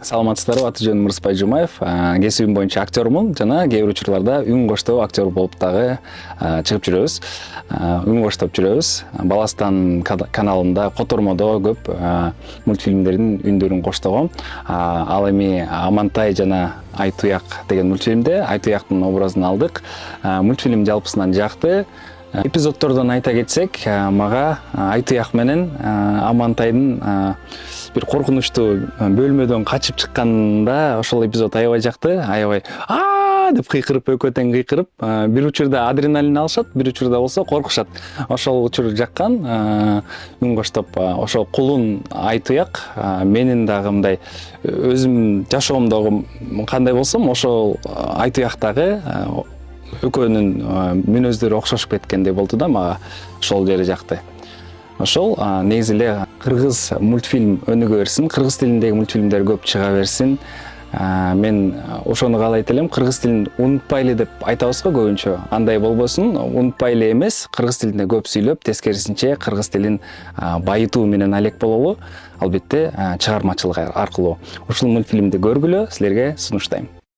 Саламатсыздарбы, аты жөнүм Мырзбай Жумаев. Кесибим боюнча актёрмун жана кээ бир учурларда үн коштоо актер болуп дагы чыгып жүрөбүз. Үн коштоп жүрөбүз. Баластан каналында котормодо көп мультфильмдердин үндөрүн коштогом. Ал эми Амантай жана Айтуяк деген мультфильмде Айтуяктын образын алдык. Мультфильм жалпысынан жакты. Эпизоддордон айта кетсек, мага Айтуяк менен Амантайдын бир коркунучтуу бөлмөдөн качып чыкканда ошол эпизод аябай жакты. Аябай деп кыйкырып, экөө тең кыйкырып, бир учурда адреналин алышат, бир учурда болсо коркушат. Ошол учур жаккан үн коштоп, ошол кулун Айтуяк менин дагы мындай өзүм жашоомдогу кандай болсом, ошол Айтуяк дагы экөөнүн мүнөздөрү окшошуп кеткендей болду да, мага ошол жери жакты. Ошол негизи эле кыргыз мультфильм өнүгө берсин, кыргыз тилиндеги мультфильмдер көп чыга берсин. Мен ошону каалайт элем, кыргыз тилин унутпайлы деп айтабыз го көбүнчө. Андай болбосун, унутпайлы эмес, кыргыз тилинде көп сүйлөп, тескерисинче кыргыз тилин байытуу менен алек бололу, албетте чыгармачылык аркылуу. Ушул мультфильмди көргүлө, силерге сунуштайм.